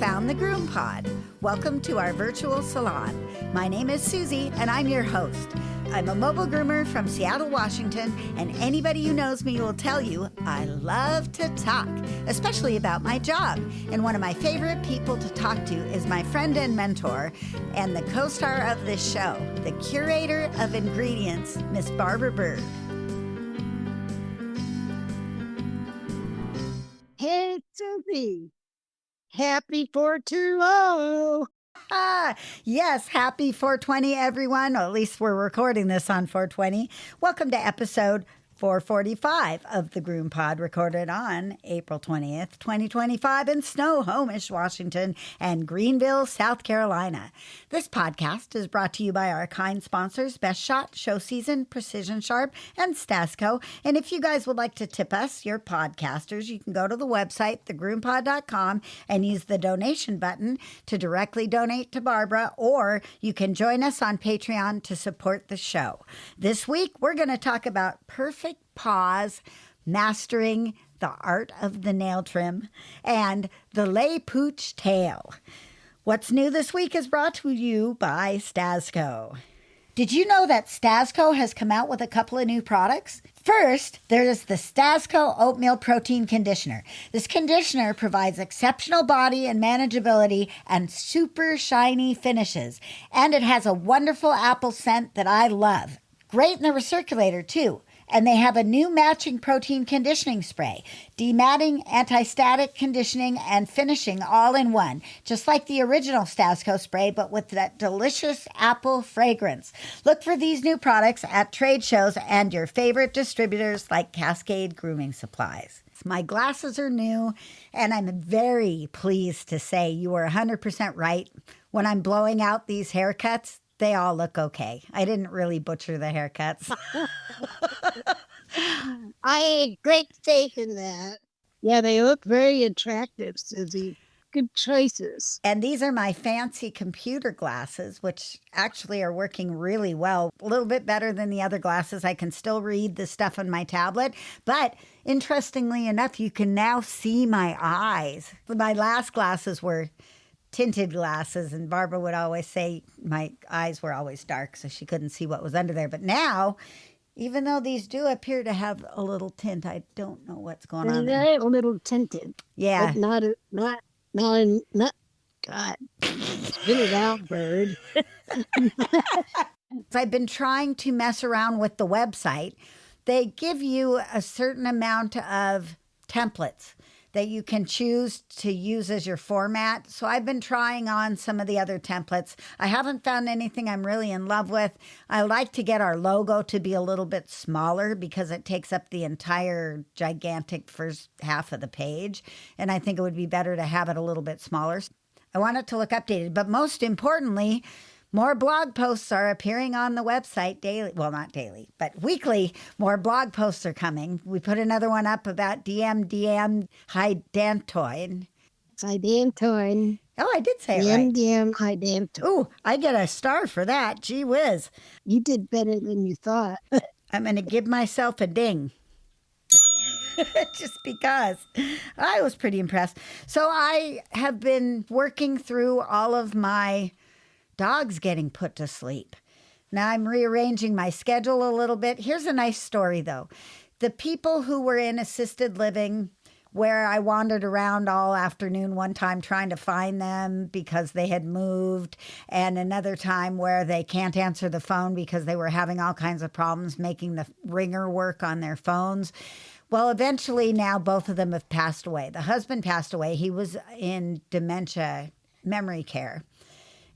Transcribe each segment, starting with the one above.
found the GroomPod. Welcome to our virtual salon. My name is Susie, and I'm your host. I'm a mobile groomer from Seattle, Washington, and anybody who knows me will tell you I love to talk, especially about my job. And one of my favorite people to talk to is my friend and mentor and the co-star of this show, the curator of ingredients, Miss Barbara Bird. Hey, Susie. Happy 420. Yes, happy 420, everyone. Or at least we're recording this on 420. Welcome to episode 445 of the GroomPod, recorded on April 20th, 2025 in Snohomish, Washington, and Greenville, South Carolina. This podcast is brought to you by our kind sponsors, Best Shot, Show Season, Precision Sharp, and Stasco. And if you guys would like to tip us, your podcasters, you can go to the website, thegroompod.com, and use the donation button to directly donate to Barbara, or you can join us on Patreon to support the show. This week, we're going to talk about perfect paws, mastering the art of the nail trim, and the Les Pooches tail. What's new this week is brought to you by Stasco. Did you know that Stasco has come out with a couple of new products? First, there is the Stasco Oatmeal Protein Conditioner. This conditioner provides exceptional body and manageability and super shiny finishes. And it has a wonderful apple scent that I love. Great in the recirculator, too. And they have a new matching protein conditioning spray, dematting, anti-static conditioning, and finishing all in one, just like the original Stasco spray, but with that delicious apple fragrance. Look for these new products at trade shows and your favorite distributors like Cascade Grooming Supplies. My glasses are new, and I'm very pleased to say you were 100% right. When I'm blowing out these haircuts, they all look okay. I didn't really butcher the haircuts. I had great faith in that. Yeah, they look very attractive, Susie. Good choices. And these are my fancy computer glasses, which actually are working really well. A little bit better than the other glasses. I can still read the stuff on my tablet. But interestingly enough, you can now see my eyes. My last glasses were tinted glasses, and Barbara would always say my eyes were always dark, so she couldn't see what was under there. But now, even though these do appear to have a little tint, I don't know what's going on there. They're a little tinted. Yeah. But not, God, spit it out, bird. I've been trying to mess around with the website. They give you a certain amount of templates that you can choose to use as your format. So I've been trying on some of the other templates. I haven't found anything I'm really in love with. I like to get our logo to be a little bit smaller because it takes up the entire gigantic first half of the page. And I think it would be better to have it a little bit smaller. I want it to look updated, but most importantly, more blog posts are appearing on the website daily. Well, not daily, but weekly. More blog posts are coming. We put another one up about DM hydantoin. Hydantoin. Oh, I did say it right. Hydantoin. Ooh, I get a star for that. Gee whiz. You did better than you thought. I'm going to give myself a ding. Just because I was pretty impressed. So I have been working through all of my dogs getting put to sleep. Now I'm rearranging my schedule a little bit. Here's a nice story, though. The people who were in assisted living, where I wandered around all afternoon one time trying to find them because they had moved, and another time where they can't answer the phone because they were having all kinds of problems making the ringer work on their phones. Well, eventually now both of them have passed away. The husband passed away. He was in dementia memory care.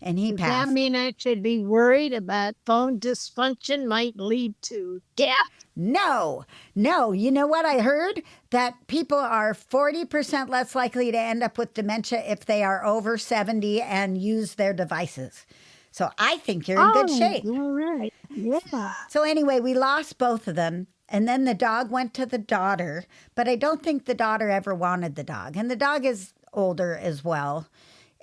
And he passed. Does that mean I should be worried about phone dysfunction might lead to death? No. You know what I heard? That people are 40% less likely to end up with dementia if they are over 70 and use their devices. So I think you're in good shape. All right. Yeah. So anyway, we lost both of them. And then the dog went to the daughter. But I don't think the daughter ever wanted the dog. And the dog is older as well.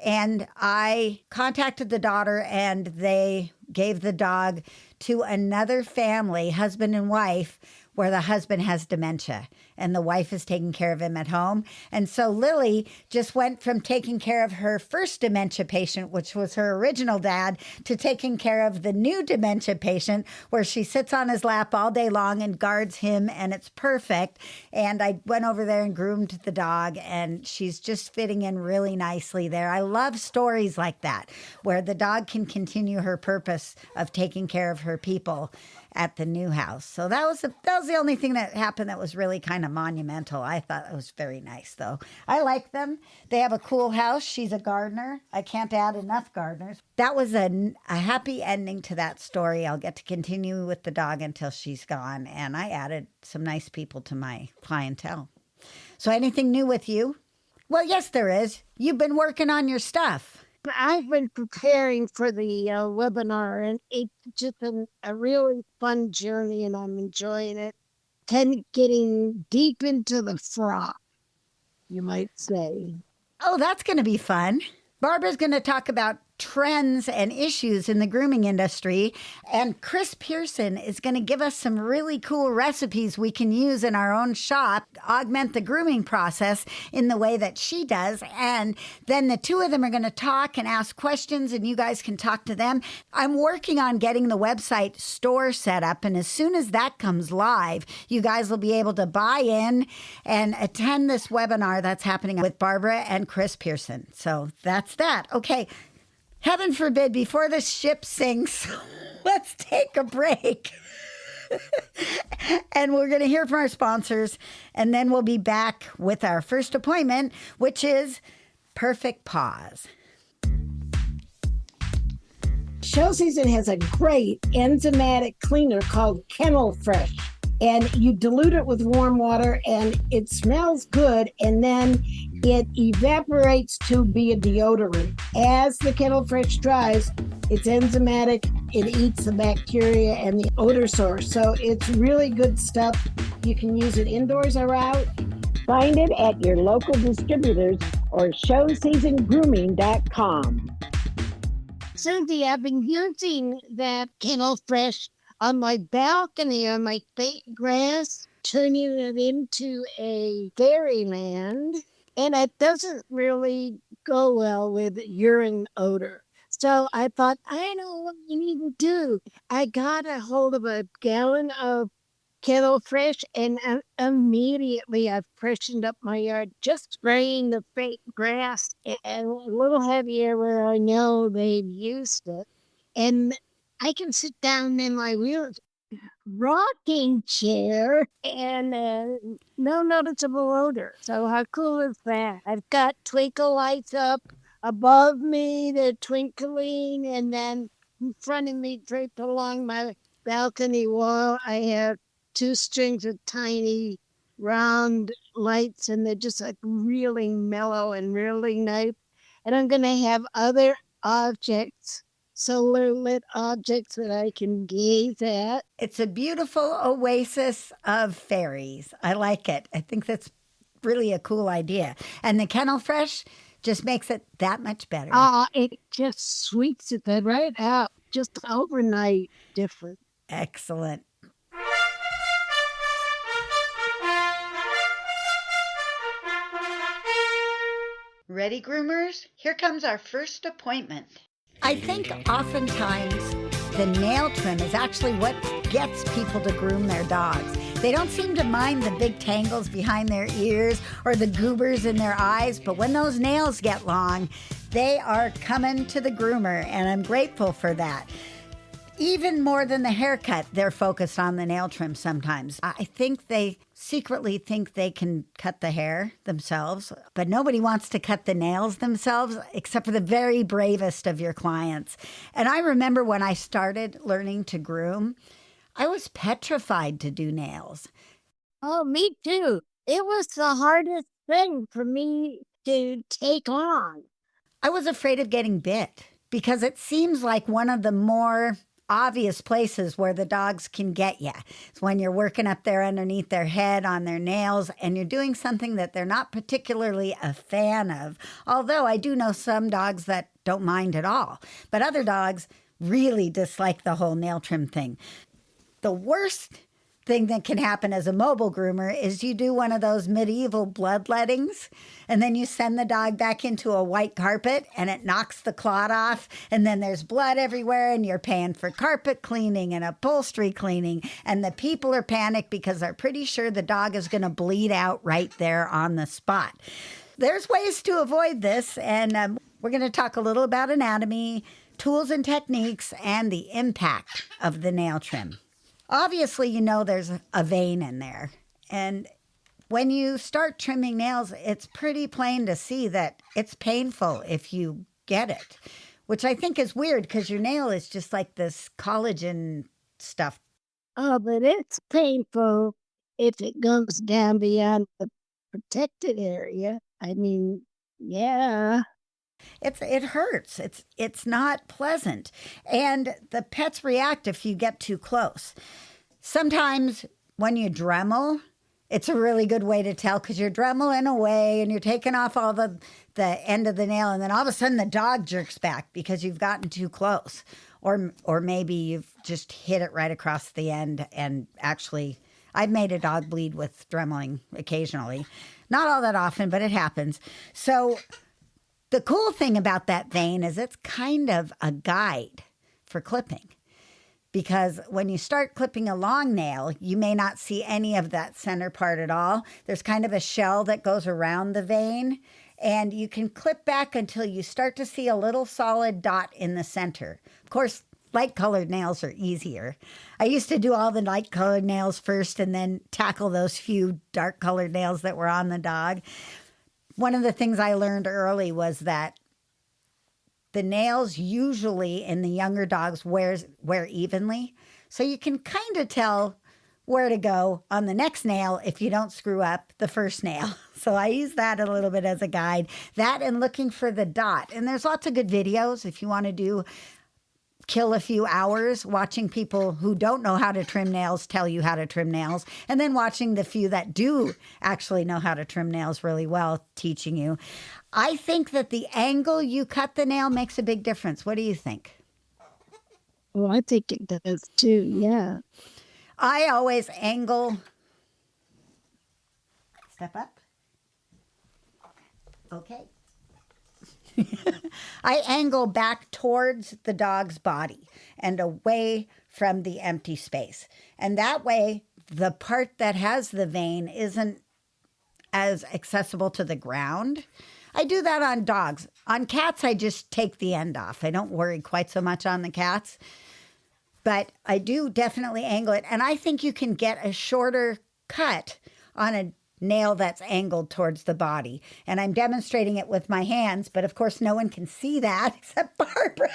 And I contacted the daughter, and they gave the dog to another family, husband and wife, where the husband has dementia and the wife is taking care of him at home. And so Lily just went from taking care of her first dementia patient, which was her original dad, to taking care of the new dementia patient, where she sits on his lap all day long and guards him, and it's perfect. And I went over there and groomed the dog, and she's just fitting in really nicely there. I love stories like that, where the dog can continue her purpose of taking care of her people at the new house. So that was the only thing that happened that was really kind of monumental. I thought it was very nice, though. I like them. They have a cool house. She's a gardener. I can't add enough gardeners. That was a happy ending to that story. I'll get to continue with the dog until she's gone, and I added some nice people to my clientele. So anything new with you? Well, yes, there is. You've been working on your stuff. I've been preparing for the webinar, and it's just been a really fun journey, and I'm enjoying it. Getting deep into the froth, you might say. Oh, that's going to be fun. Barbara's going to talk about trends and issues in the grooming industry. And Chris Pearson is going to give us some really cool recipes we can use in our own shop, augment the grooming process in the way that she does. And then the two of them are going to talk and ask questions, and you guys can talk to them. I'm working on getting the website store set up. And as soon as that comes live, you guys will be able to buy in and attend this webinar that's happening with Barbara and Chris Pearson. So that's that. Okay. Heaven forbid, before the ship sinks, let's take a break. And we're going to hear from our sponsors, and then we'll be back with our first appointment, which is Perfect Paws. Show season has a great enzymatic cleaner called Kennel Fresh. And you dilute it with warm water, and it smells good, and then it evaporates to be a deodorant. As the Kennel Fresh dries, it's enzymatic, it eats the bacteria and the odor source. So it's really good stuff. You can use it indoors or out. Find it at your local distributors or showseasongrooming.com. Cindy, I've been using that Kennel Fresh on my balcony, on my fake grass, turning it into a fairyland. And it doesn't really go well with urine odor. So I thought, I know what you need to do. I got a hold of a gallon of Kennel Fresh, and immediately I freshened up my yard, just spraying the fake grass and a little heavier where I know they've used it. And I can sit down in my rocking chair and no noticeable odor. So how cool is that? I've got twinkle lights up above me, they're twinkling, and then in front of me, draped along my balcony wall, I have 2 strings of tiny round lights, and they're just like really mellow and really nice. And I'm going to have other objects, solar lit objects that I can gaze at. It's a beautiful oasis of fairies. I like it. I think that's really a cool idea. And the Kennel Fresh just makes it that much better. It just sweets it right out. Just overnight different. Excellent. Ready, groomers? Here comes our first appointment. I think oftentimes the nail trim is actually what gets people to groom their dogs. They don't seem to mind the big tangles behind their ears or the goobers in their eyes, but when those nails get long, they are coming to the groomer, and I'm grateful for that. Even more than the haircut, they're focused on the nail trim sometimes. I think they secretly think they can cut the hair themselves, but nobody wants to cut the nails themselves except for the very bravest of your clients. And I remember when I started learning to groom, I was petrified to do nails. Oh, me too. It was the hardest thing for me to take on. I was afraid of getting bit because it seems like one of the more obvious places where the dogs can get you. It's when you're working up there underneath their head on their nails and you're doing something that they're not particularly a fan of. Although I do know some dogs that don't mind at all, but other dogs really dislike the whole nail trim thing. The worst thing that can happen as a mobile groomer is you do one of those medieval bloodlettings, and then you send the dog back into a white carpet and it knocks the clot off, and then there's blood everywhere, and you're paying for carpet cleaning and upholstery cleaning, and the people are panicked because they're pretty sure the dog is going to bleed out right there on the spot. There's ways to avoid this, and we're going to talk a little about anatomy, tools and techniques, and the impact of the nail trim. Obviously, you know there's a vein in there. And when you start trimming nails, it's pretty plain to see that it's painful if you get it, which I think is weird because your nail is just like this collagen stuff. Oh, but it's painful if it goes down beyond the protected area. I mean, yeah. It hurts. It's not pleasant. And the pets react if you get too close. Sometimes when you Dremel, it's a really good way to tell because you're Dremeling away and you're taking off all the end of the nail, and then all of a sudden the dog jerks back because you've gotten too close. Or maybe you've just hit it right across the end, and actually I've made a dog bleed with Dremeling occasionally. Not all that often, but it happens. So the cool thing about that vein is it's kind of a guide for clipping, because when you start clipping a long nail, you may not see any of that center part at all. There's kind of a shell that goes around the vein, and you can clip back until you start to see a little solid dot in the center. Of course, light-colored nails are easier. I used to do all the light-colored nails first and then tackle those few dark-colored nails that were on the dog. One of the things I learned early was that the nails usually in the younger dogs wear evenly. So you can kind of tell where to go on the next nail if you don't screw up the first nail. So I use that a little bit as a guide. That and looking for the dot. And there's lots of good videos if you want to kill a few hours watching people who don't know how to trim nails tell you how to trim nails, and then watching the few that do actually know how to trim nails really well teaching you. I think that the angle you cut the nail makes a big difference. What do you think? Well, I think it does too, yeah. I always angle. Step up. Okay. I angle back towards the dog's body and away from the empty space. And that way, the part that has the vein isn't as accessible to the ground. I do that on dogs. On cats, I just take the end off. I don't worry quite so much on the cats. But I do definitely angle it. And I think you can get a shorter cut on a nail that's angled towards the body. And I'm demonstrating it with my hands, but of course no one can see that except Barbara.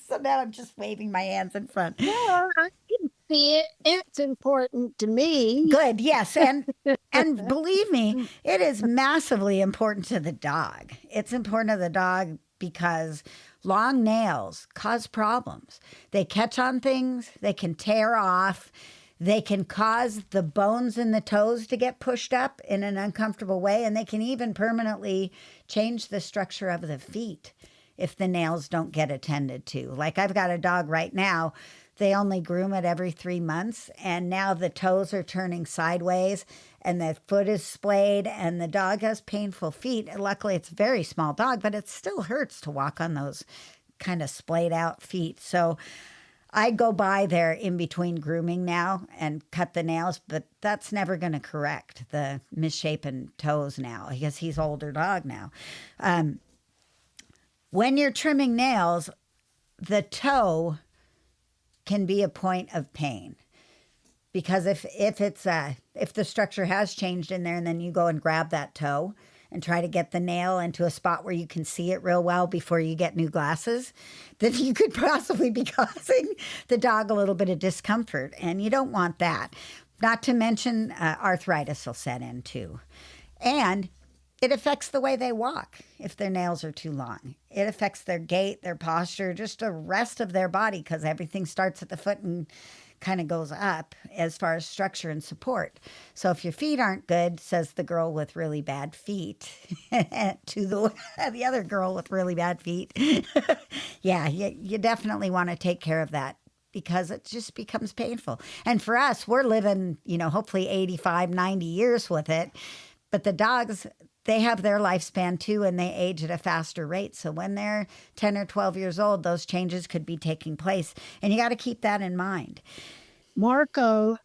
So now I'm just waving my hands in front. Yeah, I can see it. It's important to me. Good, yes. And believe me, it is massively important to the dog. It's important to the dog because long nails cause problems. They catch on things, they can tear off. They can cause the bones in the toes to get pushed up in an uncomfortable way, and they can even permanently change the structure of the feet if the nails don't get attended to. Like I've got a dog right now, they only groom it every 3 months, and now the toes are turning sideways and the foot is splayed and the dog has painful feet. And luckily, it's a very small dog, but it still hurts to walk on those kind of splayed out feet. So I go by there in between grooming now and cut the nails, but that's never going to correct the misshapen toes now because he's an older dog now. When you're trimming nails, the toe can be a point of pain because if the structure has changed in there and then you go and grab that toe and try to get the nail into a spot where you can see it real well before you get new glasses, then you could possibly be causing the dog a little bit of discomfort, and you don't want that. Not to mention arthritis will set in too. And it affects the way they walk if their nails are too long. It affects their gait, their posture, just the rest of their body because everything starts at the foot and kind of goes up as far as structure and support. So if your feet aren't good, says the girl with really bad feet to the other girl with really bad feet. Yeah, you definitely want to take care of that because it just becomes painful. And for us, we're living, hopefully 85, 90 years with it. But the dogs, they have their lifespan too, and they age at a faster rate. So when they're 10 or 12 years old, those changes could be taking place. And you got to keep that in mind. Marco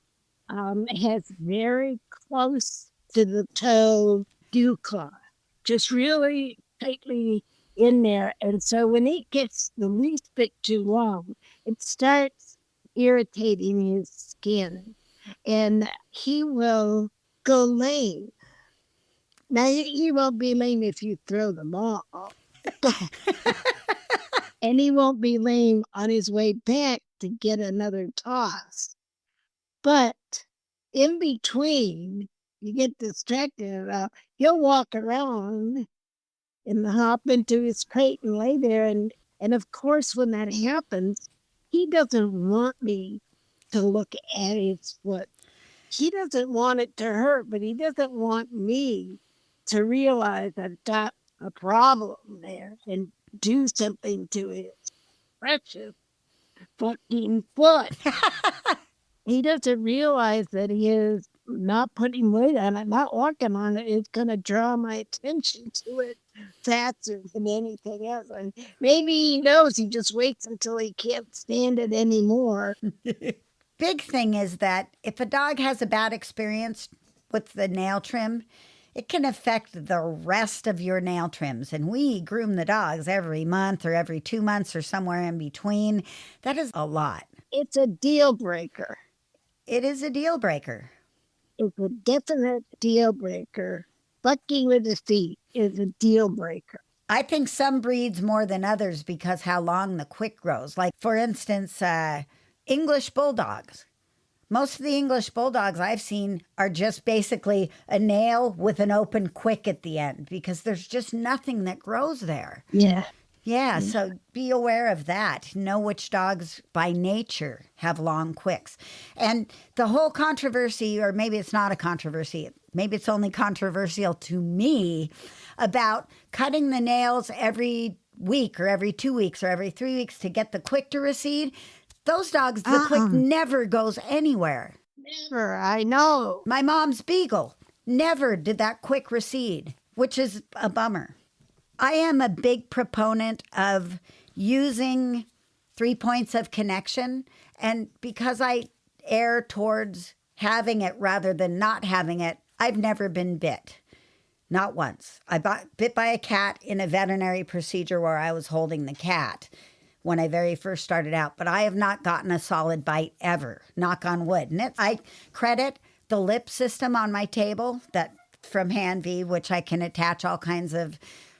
has very close to the toe dew claw, just really tightly in there. And so when it gets the least bit too long, it starts irritating his skin and he will go lame. Now, he won't be lame if you throw the ball. And he won't be lame on his way back to get another toss. But in between, you get distracted. He'll walk around and hop into his crate and lay there. And of course, when that happens, he doesn't want me to look at his foot. He doesn't want it to hurt, but he doesn't want me to realize that I've got a problem there and do something to his precious fucking foot. He doesn't realize that he is not putting weight on it, not walking on it, is going to draw my attention to it faster than anything else. And maybe he knows, he just waits until he can't stand it anymore. Big thing is that if a dog has a bad experience with the nail trim, it can affect the rest of your nail trims. And we groom the dogs every month or every 2 months or somewhere in between. That is a lot. It's a deal breaker. It is a deal breaker. It's a definite deal breaker. Fucking with his feet is a deal breaker. I think some breeds more than others because how long the quick grows. Like, for instance, English bulldogs. Most of the English bulldogs I've seen are just basically a nail with an open quick at the end because there's just nothing that grows there. Yeah. Yeah, so be aware of that. Know which dogs by nature have long quicks. And the whole controversy, or maybe it's not a controversy, maybe it's only controversial to me, about cutting the nails every week or every 2 weeks or every 3 weeks to get the quick to recede. Those dogs, the quick never goes anywhere. Never, I know. My mom's beagle never did that quick recede, which is a bummer. I am a big proponent of using 3 points of connection. And because I err towards having it rather than not having it, I've never been bit. Not once. I got bit by a cat in a veterinary procedure where I was holding the cat when I very first started out. But I have not gotten a solid bite ever, knock on wood. And I credit the lip system on my table that from Hanvee, which I can attach all kinds of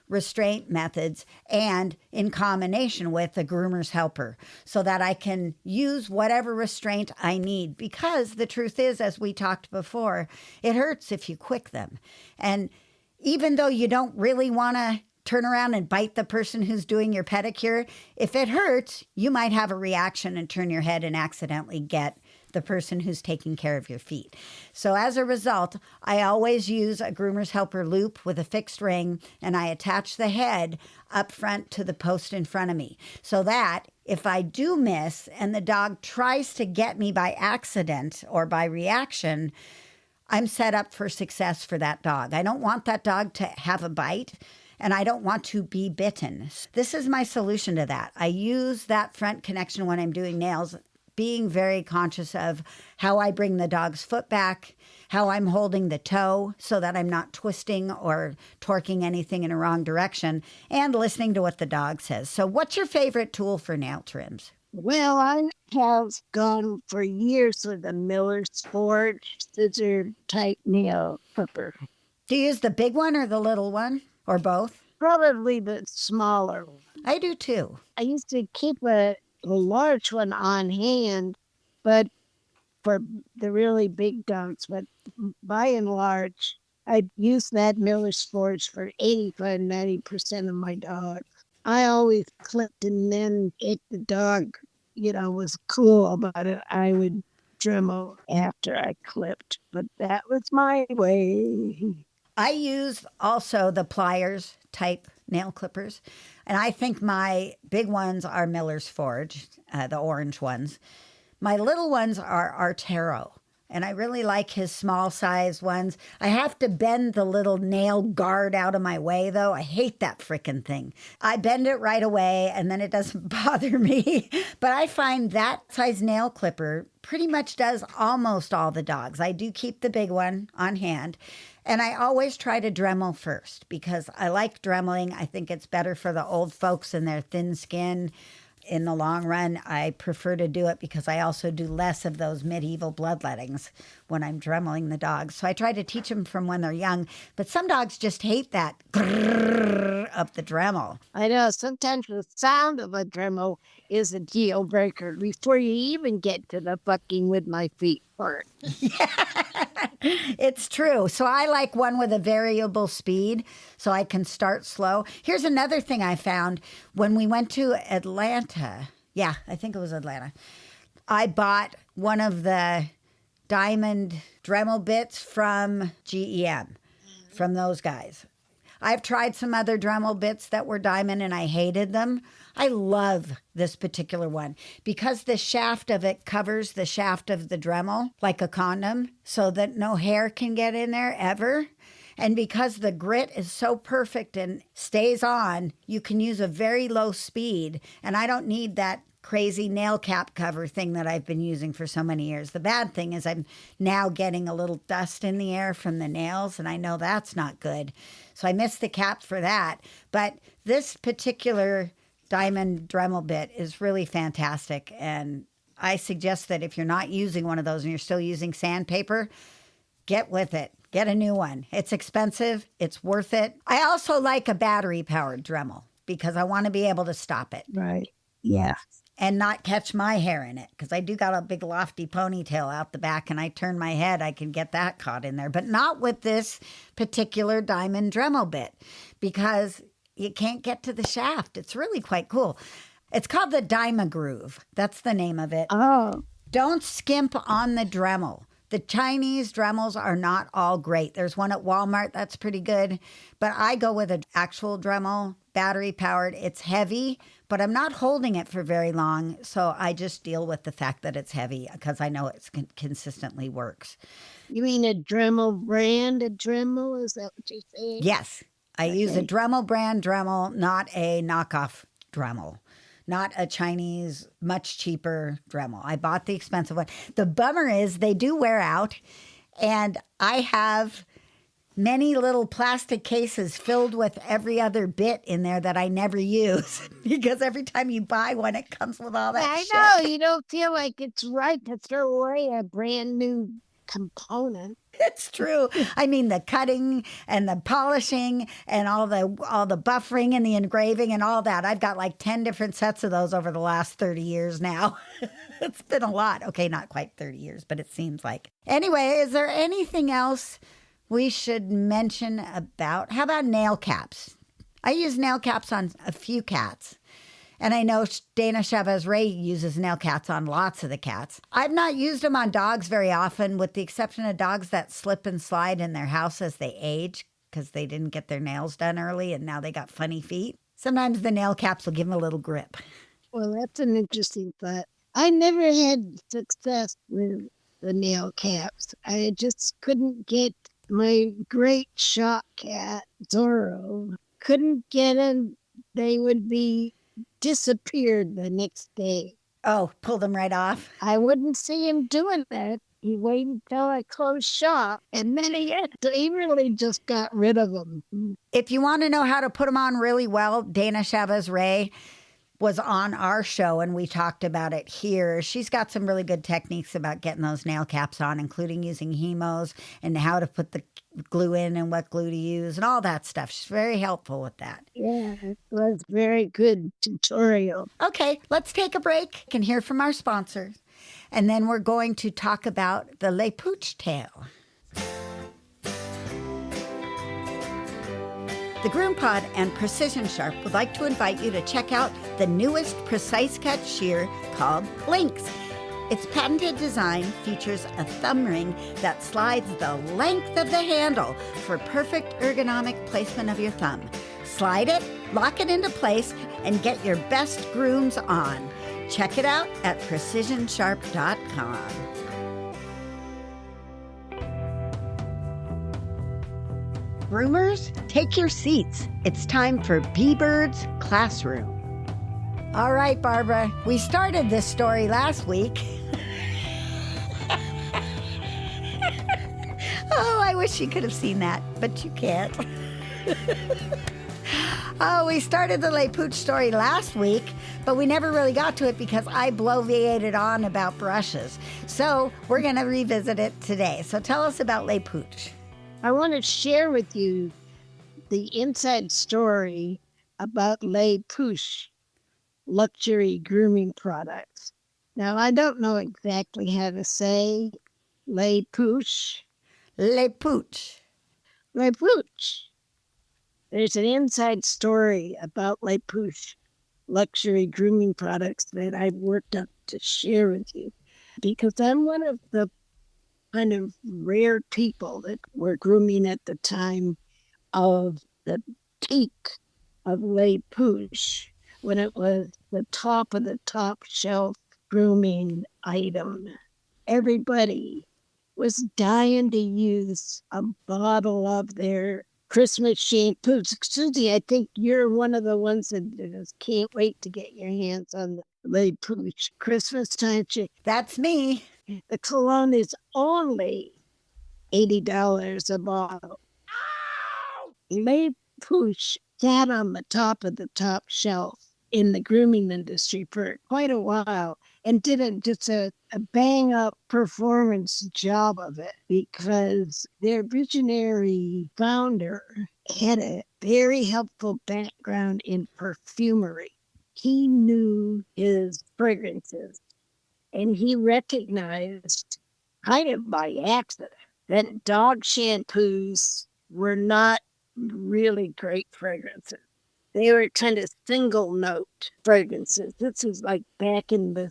restraint methods and in combination with the groomer's helper so that I can use whatever restraint I need, because the truth is, as we talked before, it hurts if you quick them. And even though you don't really want to turn around and bite the person who's doing your pedicure, if it hurts, you might have a reaction and turn your head and accidentally get the person who's taking care of your feet. So as a result, I always use a groomer's helper loop with a fixed ring, and I attach the head up front to the post in front of me so that if I do miss and the dog tries to get me by accident or by reaction, I'm set up for success for that dog. I don't want that dog to have a bite, and I don't want to be bitten. This is my solution to that. I use that front connection when I'm doing nails, being very conscious of how I bring the dog's foot back, how I'm holding the toe so that I'm not twisting or torquing anything in a wrong direction, and listening to what the dog says. So what's your favorite tool for nail trims? Well, I have gone for years with a Miller's Forge scissor type nail clipper. Do you use the big one or the little one, or both? Probably the smaller one. I do too. I used to keep a large one on hand, but for the really big dogs, but by and large, I'd use that Miller's Forge for 85, 90% of my dogs. I always clipped, and then if the dog, was cool about it, I would trim them after I clipped. But that was my way. I use also the pliers type nail clippers. And I think my big ones are Miller's Forge, the orange ones. My little ones are Artero. And I really like his small size ones. I have to bend the little nail guard out of my way, though. I hate that frickin' thing. I bend it right away, and then it doesn't bother me. But I find that size nail clipper pretty much does almost all the dogs. I do keep the big one on hand. And I always try to Dremel first because I like Dremeling. I think it's better for the old folks and their thin skin. In the long run, I prefer to do it because I also do less of those medieval bloodlettings when I'm Dremeling the dogs. So I try to teach them from when they're young. But some dogs just hate that grrr of the Dremel. I know sometimes the sound of a Dremel is a deal breaker before you even get to the fucking with my feet part. It's true. So I like one with a variable speed so I can start slow. Here's another thing I found when we went to Atlanta. Yeah, I think it was Atlanta. I bought one of the diamond Dremel bits from GEM, from those guys. I've tried some other Dremel bits that were diamond and I hated them. I love this particular one because the shaft of it covers the shaft of the Dremel like a condom so that no hair can get in there ever. And because the grit is so perfect and stays on, you can use a very low speed. And I don't need that crazy nail cap cover thing that I've been using for so many years. The bad thing is I'm now getting a little dust in the air from the nails, and I know that's not good. So I miss the cap for that. But this particular diamond Dremel bit is really fantastic. And I suggest that if you're not using one of those and you're still using sandpaper, get with it. Get a new one. It's expensive. It's worth it. I also like a battery-powered Dremel because I want to be able to stop it. Right. Yeah. And not catch my hair in it because I do got a big lofty ponytail out the back and I turn my head, I can get that caught in there. But not with this particular diamond Dremel bit because you can't get to the shaft. It's really quite cool. It's called the Dymagroove. That's the name of it. Oh. Don't skimp on the Dremel. The Chinese Dremels are not all great. There's one at Walmart that's pretty good, but I go with an actual Dremel, battery powered. It's heavy, but I'm not holding it for very long, so I just deal with the fact that it's heavy because I know it consistently works. You mean a Dremel brand, a Dremel? Is that what you're saying? Yes, I use a Dremel brand Dremel, not a knockoff Dremel. Not a Chinese, much cheaper Dremel. I bought the expensive one. The bummer is they do wear out, and I have many little plastic cases filled with every other bit in there that I never use because every time you buy one, it comes with all that shit. I know. You don't feel like it's right to throw away a brand new component. It's true. I mean, the cutting and the polishing and all the buffering and the engraving and all that. I've got like 10 different sets of those over the last 30 years now. It's been a lot. Okay, not quite 30 years, but it seems like. Anyway, is there anything else we should mention about? How about nail caps? I use nail caps on a few cats. And I know Dana Chavez Ray uses nail caps on lots of the cats. I've not used them on dogs very often, with the exception of dogs that slip and slide in their house as they age because they didn't get their nails done early and now they got funny feet. Sometimes the nail caps will give them a little grip. Well, that's an interesting thought. I never had success with the nail caps. I just couldn't get my great shock cat, Zorro. Couldn't get them. They would be disappeared the next day. Oh, pull them right off? I wouldn't see him doing that. He waited until I closed shop, and then he really just got rid of them. If you want to know how to put them on really well, Dana Chavez Ray was on our show and we talked about it here. She's got some really good techniques about getting those nail caps on, including using hemos and how to put the glue in and what glue to use and all that stuff. She's very helpful with that. Yeah, it was a very good tutorial. Okay, let's take a break and hear from our sponsors. And then we're going to talk about the Les Pooches tale. The GroomPod and Precision Sharp would like to invite you to check out the newest precise cut shear called Lynx. Its patented design features a thumb ring that slides the length of the handle for perfect ergonomic placement of your thumb. Slide it Lock it into place and get your best grooms on. Check it out at precisionsharp.com. Groomers, take your seats. It's time for B-Bird's Classroom. All right, Barbara, we started this story last week. Oh, I wish you could have seen that, but you can't. Oh, we started the Les Pooches story last week, but we never really got to it because I bloviated on about brushes. So we're going to revisit it today. So tell us about Les Pooches. I want to share with you the inside story about Les Pooches luxury grooming products. Now, I don't know exactly how to say Les Pooches. Les Pooches. Les Pooches. There's an inside story about Les Pooches luxury grooming products that I've worked up to share with you because I'm one of the kind of rare people that were grooming at the time of the peak of Les Pooches when it was the top of the top shelf grooming item. Everybody was dying to use a bottle of their Christmas shampoos. Susie, I think you're one of the ones that just can't wait to get your hands on the Les Pooches Christmas time. That's me. The cologne is only $80 a bottle. Les Pooches sat on the top of the top shelf in the grooming industry for quite a while and did just a bang up performance job of it because their visionary founder had a very helpful background in perfumery. He knew his fragrances and he recognized, kind of by accident, that dog shampoos were not really great fragrances. They were kind of single note fragrances. This is like back in the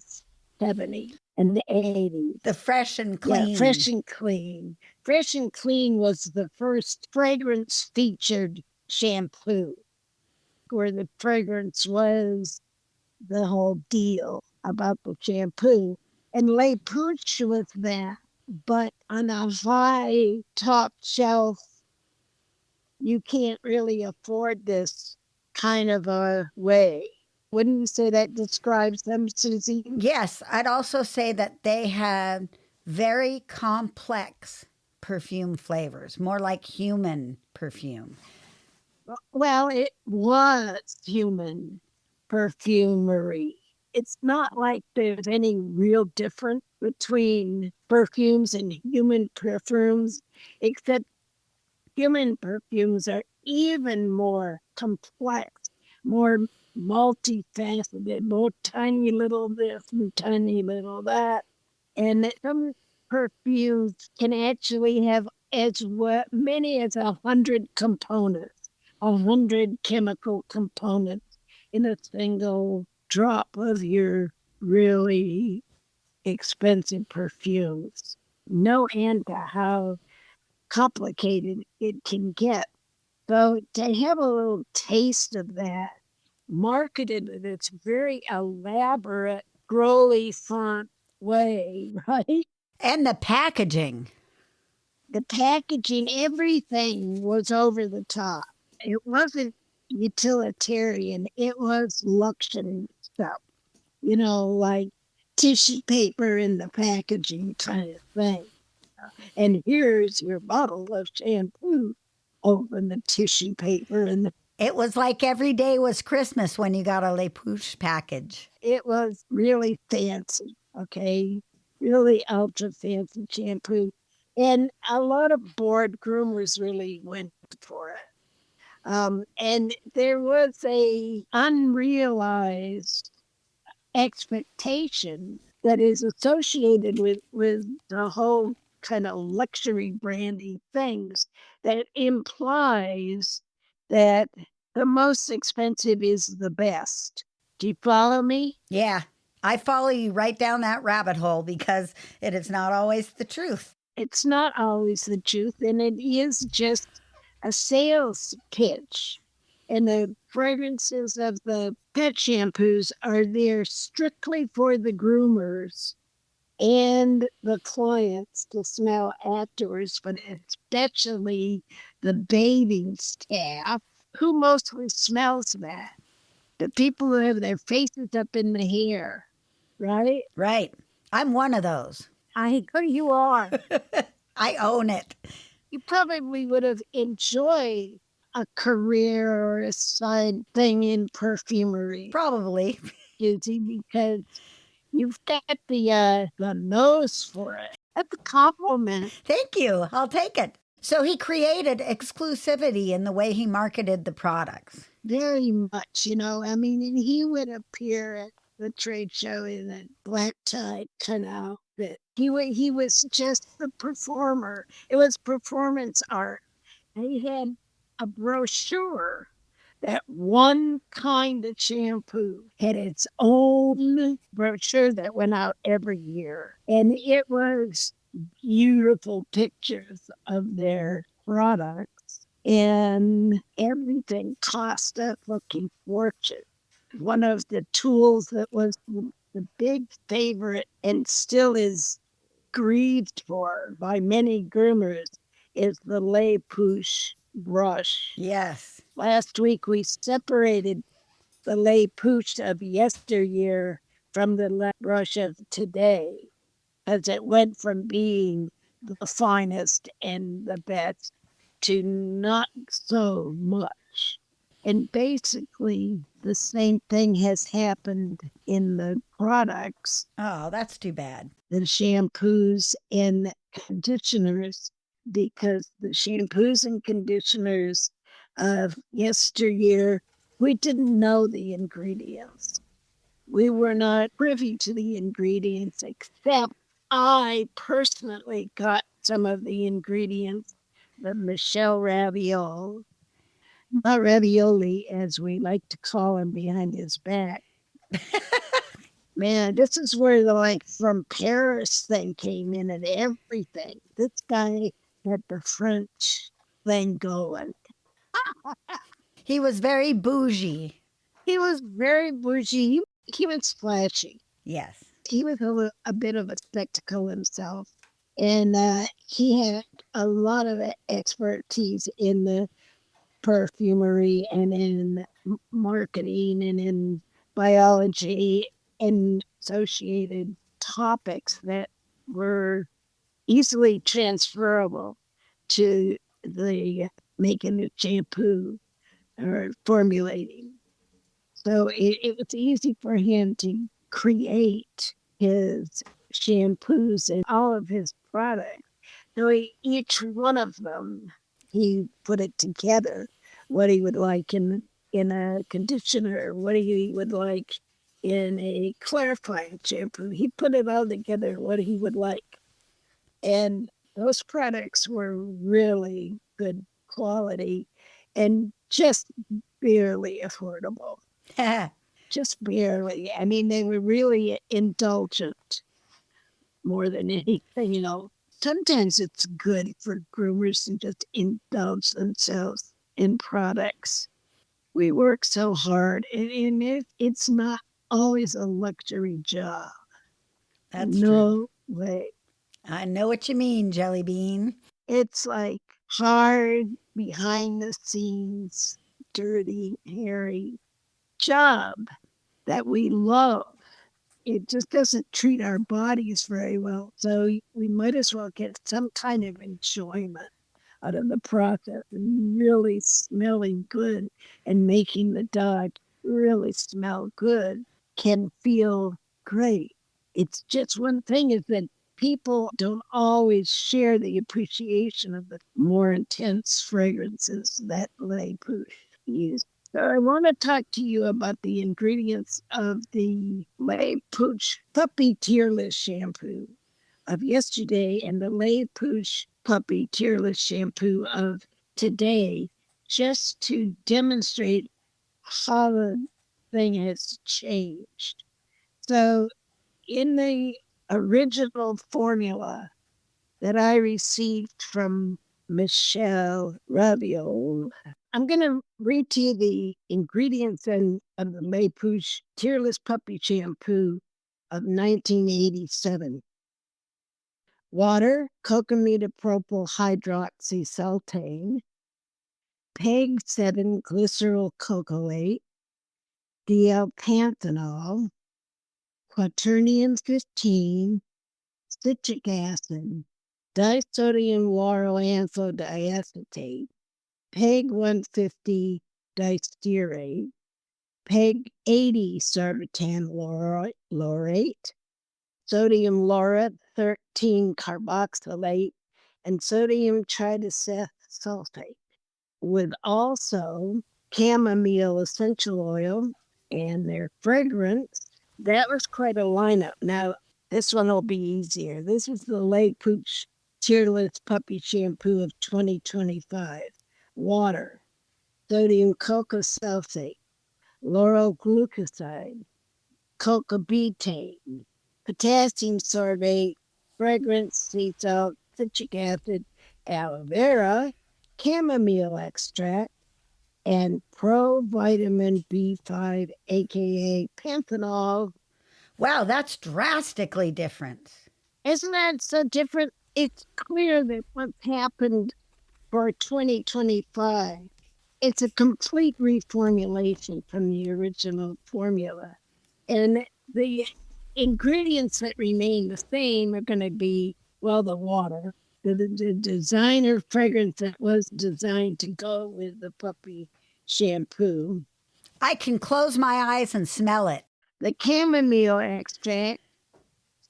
70s and the 80s. The Fresh and Clean. Yeah, Fresh and Clean. Fresh and Clean was the first fragrance featured shampoo where the fragrance was the whole deal about the shampoo. And Les Pooches was that, but on a high top shelf, you can't really afford this kind of a way. Wouldn't you say that describes them, Susie? Yes, I'd also say that they had very complex perfume flavors, more like human perfume. Well, it was human perfumery. It's not like there's any real difference between perfumes and human perfumes, except human perfumes are even more complex, more multifaceted, more tiny little this and tiny little that. And some perfumes can actually have as many as 100 components, 100 chemical components in a single drop of your really expensive perfumes. No end to how complicated it can get. So to have a little taste of that, marketed in its very elaborate, girly font way, right? And the packaging. The packaging, everything was over the top. It wasn't utilitarian. It was luxury stuff, like tissue paper in the packaging kind of thing. And here's your bottle of shampoo. Open the tissue paper and It was like every day was Christmas when you got a Les Pooches package. it was really fancy, okay? Really ultra fancy shampoo. And a lot of bored groomers really went for it. And there was a unrealized expectation that is associated with the whole kind of luxury brandy things that implies that the most expensive is the best. Do you follow me? Yeah, I follow you right down that rabbit hole because it is not always the truth. It's not always the truth, and it is just a sales pitch And the fragrances of the pet shampoos are there strictly for the groomers and the clients to smell afterwards, but especially the bathing staff who mostly smells that. The people who have their faces up in the hair, right? Right. I'm one of those. I know you are. I own it. You probably would have enjoyed a career or a side thing in perfumery, Probably. Susie, because you've got the nose for it. That's a compliment. Thank you. I'll take it. So he created exclusivity in the way he marketed the products. Very much, you know. I mean, and he would appear at the trade show in a black tie kind of outfit. He was just the performer. It was performance art. He had a brochure that one kind of shampoo had its own brochure that went out every year. And it was beautiful pictures of their products. And everything cost a fucking fortune. One of the tools that was the big favorite and still is grieved for by many groomers is the Les Pooches brush. Yes. Last week we separated the Les Pooches of yesteryear from the brush of today, as it went from being the finest and the best to not so much. And basically, the same thing has happened in the products, Oh, that's too bad. the shampoos and conditioners, because the shampoos and conditioners of yesteryear, we didn't know the ingredients. We were not privy to the ingredients, except I personally got some of the ingredients, the Michelle Ravioli, not ravioli, as we like to call him behind his back. Man, this is where the from Paris thing came in and everything. This guy had the French thing going. He was very bougie. He was very bougie. He was flashy. Yes. He was a bit of a spectacle himself. And he had a lot of expertise in the perfumery and in marketing and in biology and associated topics that were easily transferable to the making of shampoo or formulating. So it was easy for him to create his shampoos and all of his products. So each one of them, he put it together, what he would like in a conditioner, what he would like in a clarifying shampoo. He put it all together, what he would like. And those products were really good quality and just barely affordable. Just barely. I mean, they were really indulgent more than anything, you know. Sometimes it's good for groomers to just indulge themselves in products. We work so hard, and it's not always a luxury job. That's true. No way. I know what you mean, Jelly Bean. It's like hard, behind the scenes, dirty, hairy job that we love. It just doesn't treat our bodies very well. So we might as well get some kind of enjoyment out of the process and really smelling good and making the dog really smell good can feel great. It's just one thing is that people don't always share the appreciation of the more intense fragrances that Les Pooches use. So I want to talk to you about the ingredients of the Les Pooches Puppy Tearless Shampoo of yesterday and the Les Pooches Puppy Tearless Shampoo of today, just to demonstrate how the thing has changed. So in the original formula that I received from Michelle Ravioli, I'm going to read to you the ingredients of the Les Pooches Tearless Puppy Shampoo of 1987. Water, cocamidopropyl hydroxysultane, PEG 7 glyceryl cocoate, D-L-panthenol, quaternium 15, citric acid, disodium lauryl diacetate, PEG 150 distearate, PEG 80 sartan laurate, sodium laureth 13 carboxylate, and sodium trideseth sulfate, with also chamomile essential oil and their fragrance. That was quite a lineup. Now, this one will be easier. This is the Les Pooches Tearless Puppy Shampoo of 2025. Water, sodium coca sulfate, lauryl glucoside, coca betaine, potassium sorbate, fragrance, sea salt, citric acid, aloe vera, chamomile extract, and provitamin B5, aka panthenol. Wow, that's drastically different. Isn't that so different? It's clear that what's happened for 2025, it's a complete reformulation from the original formula. And the ingredients that remain the same are going to be, well, the water, the designer fragrance that was designed to go with the puppy shampoo, I can close my eyes and smell it. the chamomile extract,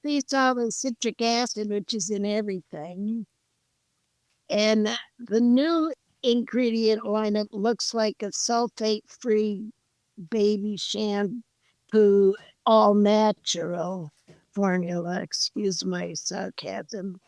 sea salt and citric acid, which is in everything. And the new ingredient lineup looks like a sulfate-free baby shampoo, all natural formula, excuse my sarcasm.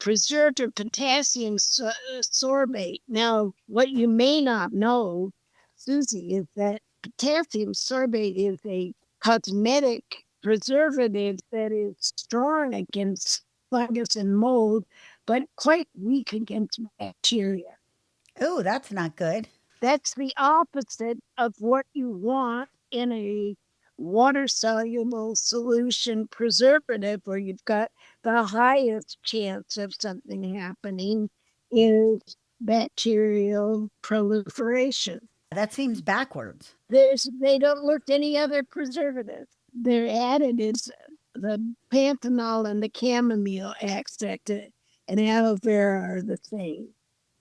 Preserved or potassium sorbate. Now, what you may not know, Susie, is that potassium sorbate is a cosmetic preservative that is strong against fungus and mold, but quite weak against bacteria. Ooh, that's not good. That's the opposite of what you want in a water-soluble solution preservative, where you've got the highest chance of something happening is bacterial proliferation. That seems backwards. They don't look any other preservative. They're added is the panthenol and the chamomile extract and aloe vera are the same.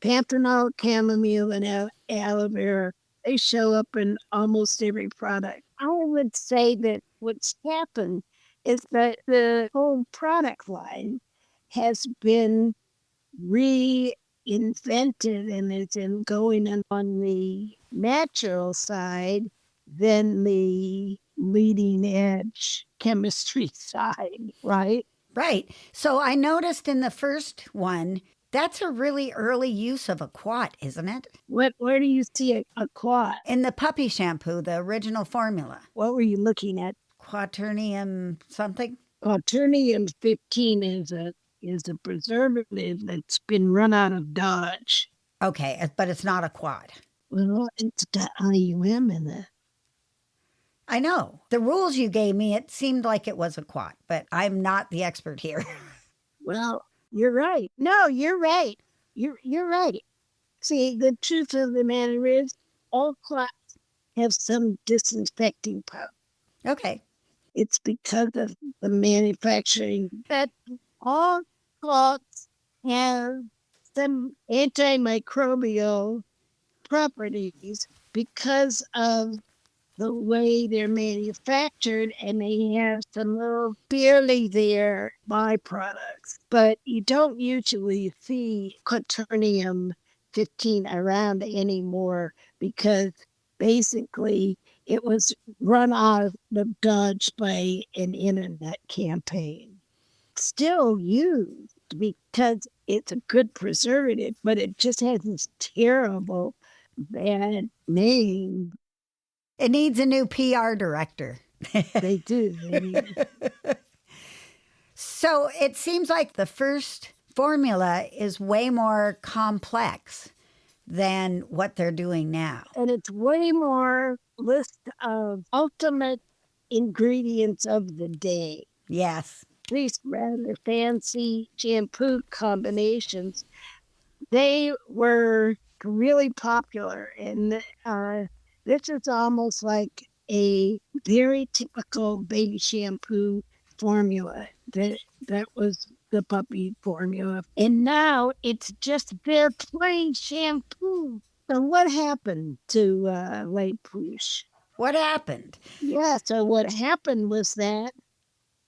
Panthenol, chamomile, and aloe vera, they show up in almost every product. I would say that what's happened is that the whole product line has been reinvented and is in going on the natural side than the leading edge chemistry side, right? Right. So I noticed in the first one, that's a really early use of a quat, isn't it? Where do you see a quat? In the puppy shampoo, the original formula. What were you looking at? Quaternium something? Quaternium 15 is a preservative that's been run out of Dodge. Okay, but it's not a quat. Well, it's got IUM in it. I know. The rules you gave me, it seemed like it was a quat, but I'm not the expert here. Well, you're right. No, you're right. You're right. See, the truth of the matter is, all quats have some disinfecting power. Okay. It's because of the manufacturing that all cloths have some antimicrobial properties because of the way they're manufactured, and they have some little barely there byproducts. But you don't usually see quaternium 15 around anymore because basically it was run out of Dodge by an internet campaign. Still used because it's a good preservative, but it just has this terrible bad name. It needs a new PR director. They do. So it seems like the first formula is way more complex than what they're doing now. And it's way more list of ultimate ingredients of the day. Yes. These rather fancy shampoo combinations, they were really popular. And this is almost like a very typical baby shampoo formula. That was the puppy formula. And now it's just their plain shampoo. So what happened to Les Pooches? What happened? Yeah, so what happened was that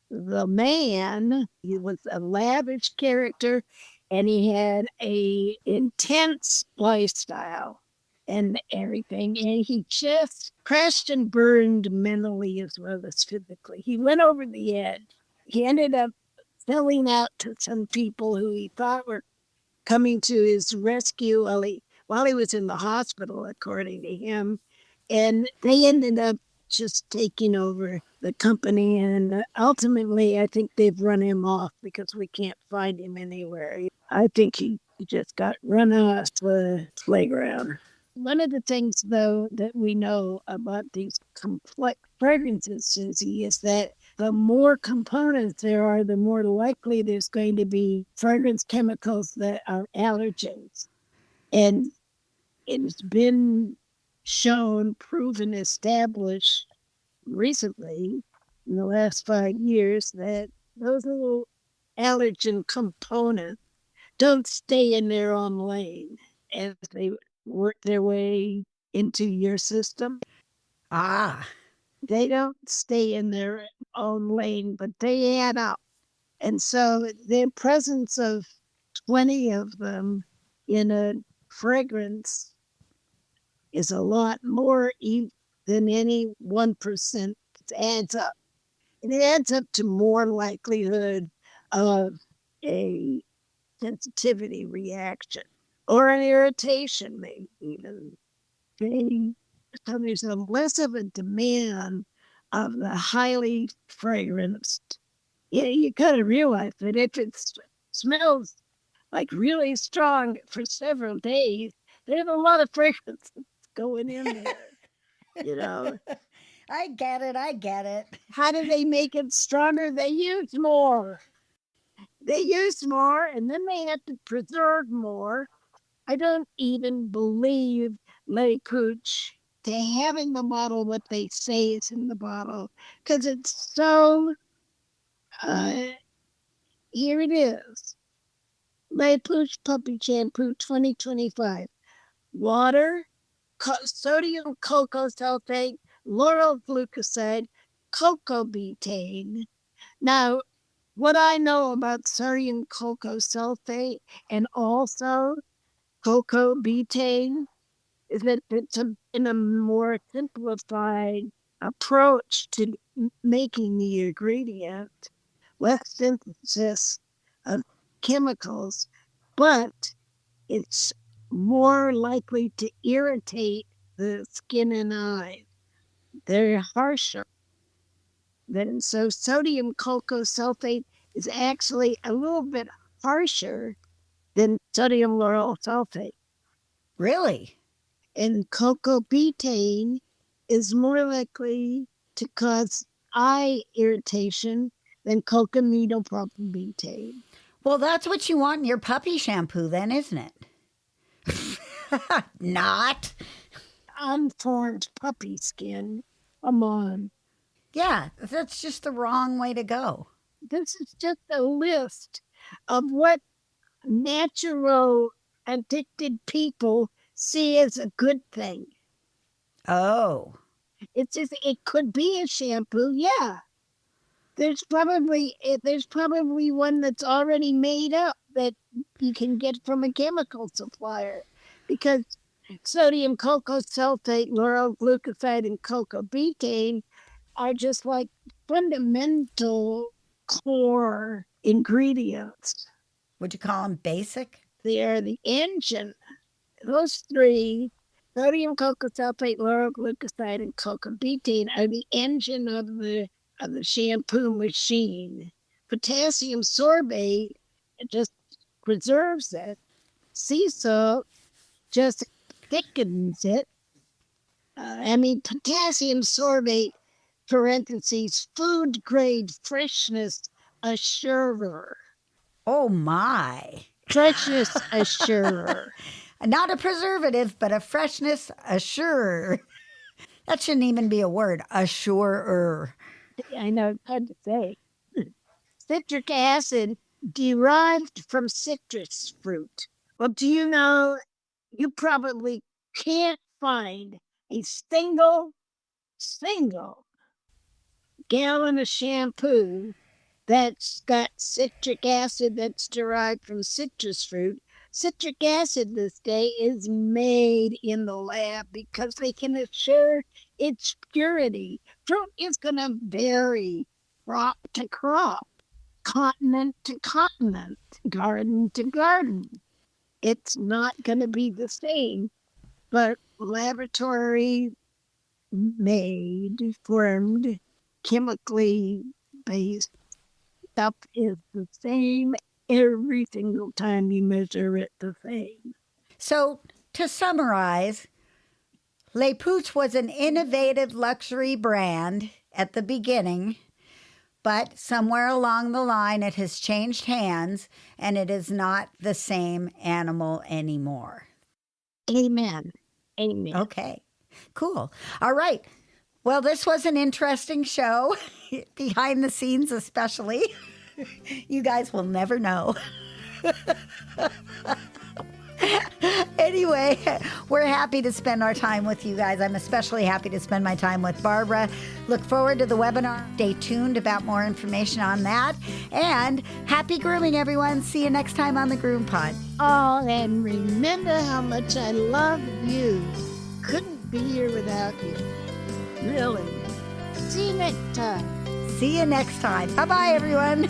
the man, he was a lavish character and he had a intense lifestyle and everything. And he just crashed and burned mentally as well as physically. He went over the edge. He ended up selling out to some people who he thought were coming to his rescue while he was in the hospital, according to him. And they ended up just taking over the company. And ultimately, I think they've run him off because we can't find him anywhere. I think he just got run off the playground. One of the things, though, that we know about these complex fragrances, Susie, is that the more components there are, the more likely there's going to be fragrance chemicals that are allergens. And it's been shown, proven, established recently in the last 5 years that those little allergen components don't stay in their own lane as they work their way into your system. Ah. They don't stay in their own lane, but they add up. And so the presence of 20 of them in a fragrance is a lot more than any 1%. It adds up. And it adds up to more likelihood of a sensitivity reaction or an irritation, maybe even. So there's a less of a demand of the highly fragranced. Yeah, you gotta realize that if it smells like really strong for several days, there's a lot of fragrance going in there. You know, I get it. I get it. how do they make it stronger? They use more. They use more, and then they have to preserve more. I don't even believe Les Pooch to have in the bottle what they say is in the bottle because it's so. Uh, Here it is. Les Pooch Puppy Shampoo 2025. Water, sodium cocoa sulfate, lauryl glucoside, cocoa betaine. Now, what I know about sodium cocoa sulfate and also cocoa betaine is that it's in a more simplified approach to making the ingredient, less synthesis of chemicals, but it's more likely to irritate the skin and eyes. They're harsher. So sodium cocoa sulfate is actually a little bit harsher than sodium lauryl sulfate. Really? And cocoa betaine is more likely to cause eye irritation than cocamidopropylbutane. Well, that's what you want in your puppy shampoo, then, isn't it? Not. Unformed puppy skin. Come on. Yeah, that's just the wrong way to go. This is just a list of what natural addicted people see as a good thing. Oh. It's just, it could be a shampoo, yeah. There's probably one that's already made up that you can get from a chemical supplier because sodium cocoa sulfate, lauryl glucoside, and cocoa betaine are just like fundamental core ingredients. Would you call them basic? They are the engine. Those three, sodium cocoa sulfate, lauryl glucoside, and cocoa betaine, are the engine of the shampoo machine. Potassium sorbate just preserves that. Sea salt just thickens it. Potassium sorbate, parentheses, food grade freshness assurer. Oh, my. Freshness assurer. Not a preservative, but a freshness assurer. That shouldn't even be a word, assurer. I know, it's hard to say. Citric acid derived from citrus fruit. Well, do you know, you probably can't find a single gallon of shampoo that's got citric acid that's derived from citrus fruit. Citric acid this day is made in the lab because they can assure its purity. Fruit is going to vary crop to crop, continent to continent, garden to garden. It's not going to be the same, but laboratory made, formed, chemically based stuff is the same every single time you measure it the same. So, to summarize, Les Pooches was an innovative luxury brand at the beginning, but somewhere along the line it has changed hands and it is not the same animal anymore. Amen. Amen. Okay, cool. All right. Well, this was an interesting show, behind the scenes especially. You guys will never know. Anyway, we're happy to spend our time with you guys. I'm especially happy to spend my time with Barbara. Look forward to the webinar. Stay tuned about more information on that. And happy grooming, everyone. See you next time on the GroomPod. Oh, and remember how much I love you. Couldn't be here without you. Really. See you next time. See you next time. Bye-bye, everyone.